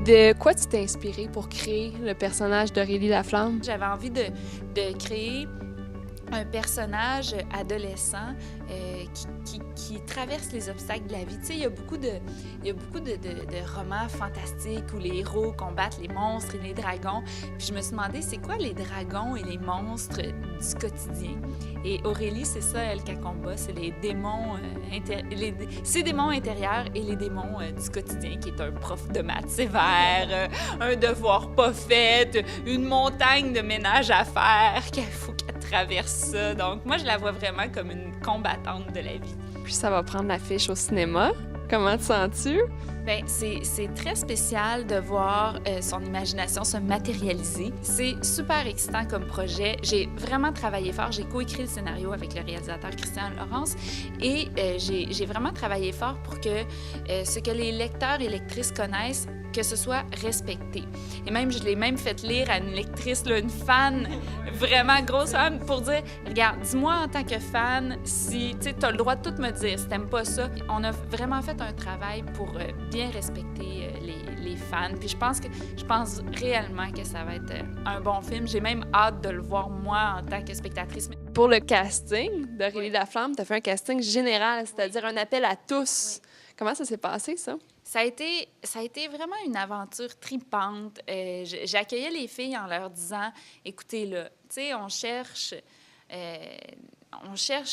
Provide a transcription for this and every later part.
De quoi tu t'es inspiré pour créer le personnage d'Aurélie Laflamme? J'avais envie de créer un personnage adolescent qui traverse les obstacles de la vie. Tu sais, il y a beaucoup de romans fantastiques où les héros combattent les monstres et les dragons. Puis je me suis demandé, c'est quoi les dragons et les monstres du quotidien? Et Aurélie, c'est ça, elle, qu'elle combat, c'est les démons, ses démons intérieurs et les démons du quotidien, qui est un prof de maths sévère, un devoir pas fait, une montagne de ménage à faire, qu'il faut qu'elle traverse ça. Donc moi, je la vois vraiment comme une combattante de la vie. Puis ça va prendre l'affiche au cinéma. Comment te sens-tu? Bien, c'est très spécial de voir son imagination se matérialiser. C'est super excitant comme projet. J'ai vraiment travaillé fort. J'ai coécrit le scénario avec le réalisateur Christian Laurence et j'ai vraiment travaillé fort pour que ce que les lecteurs et lectrices connaissent, que ce soit respecté. Et même, je l'ai même fait lire à une lectrice, là, une fan, vraiment grosse fan, pour dire, regarde, dis-moi en tant que fan si, tu sais, t'as le droit de tout me dire si t'aimes pas ça. On a vraiment fait un travail pour bien respecter les fans. Puis je pense réellement que ça va être un bon film. J'ai même hâte de le voir, moi, en tant que spectatrice. Pour le casting d'Aurélie Laflamme, t'as fait un casting général, c'est-à-dire un appel à tous. Oui. Comment ça s'est passé, ça? Ça a été vraiment une aventure tripante. J'accueillais les filles en leur disant, écoutez, là, tu sais, on cherche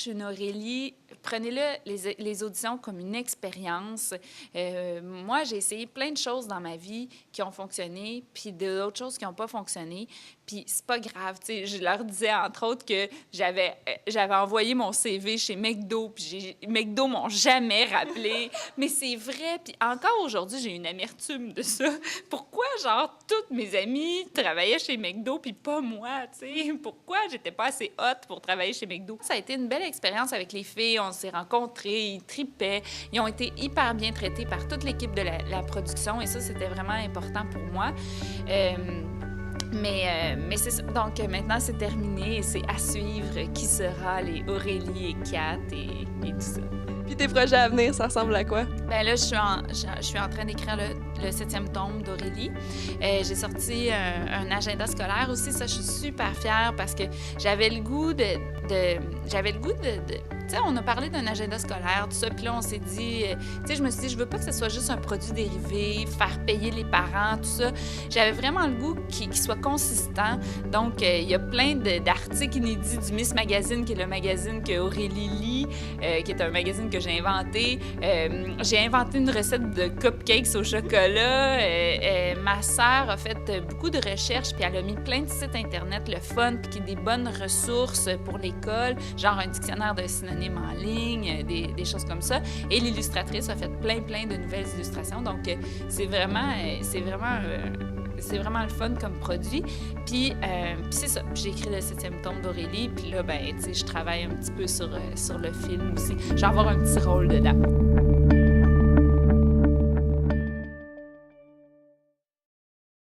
une Aurélie. Prenez-le, les auditions, comme une expérience. Moi, j'ai essayé plein de choses dans ma vie qui ont fonctionné, puis d'autres choses qui n'ont pas fonctionné. Puis c'est pas grave, tu sais. Je leur disais, entre autres, que j'avais envoyé mon CV chez McDo, puis McDo m'ont jamais rappelé. Mais c'est vrai, puis encore aujourd'hui, j'ai une amertume de ça. Pourquoi, genre, toutes mes amies travaillaient chez McDo, puis pas moi, tu sais? Pourquoi j'étais pas assez hot pour travailler chez McDo? Ça a été une belle expérience avec les filles. On s'est rencontrés, ils tripaient. Ils ont été hyper bien traités par toute l'équipe de la production, et ça, c'était vraiment important pour moi. Mais c'est ça. Donc maintenant, c'est terminé et c'est à suivre qui sera les Aurélie et Kat et tout ça. Puis tes projets à venir, ça ressemble à quoi? Bien là, je suis en train d'écrire le 7e tome d'Aurélie. J'ai sorti un agenda scolaire aussi. Ça, je suis super fière parce que j'avais le goût de tu sais, on a parlé d'un agenda scolaire, tout ça, puis là, on s'est dit, tu sais, je me suis dit, je veux pas que ce soit juste un produit dérivé, faire payer les parents, tout ça. J'avais vraiment le goût qu'il soit consistant. Donc, il y a plein d'articles inédits du Miss Magazine, qui est le magazine que Aurélie lit, qui est un magazine que j'ai inventé. J'ai inventé une recette de cupcakes au chocolat. Ma sœur a fait beaucoup de recherches, puis elle a mis plein de sites Internet, le fun, puis qui est des bonnes ressources pour l'école, genre un dictionnaire de synonymes en ligne, des choses comme ça. Et l'illustratrice a fait plein de nouvelles illustrations. Donc, c'est vraiment le fun comme produit. Puis c'est ça. J'ai écrit le 7e tome d'Aurélie. Puis là, ben, tu sais, je travaille un petit peu sur le film aussi. Je vais avoir un petit rôle dedans.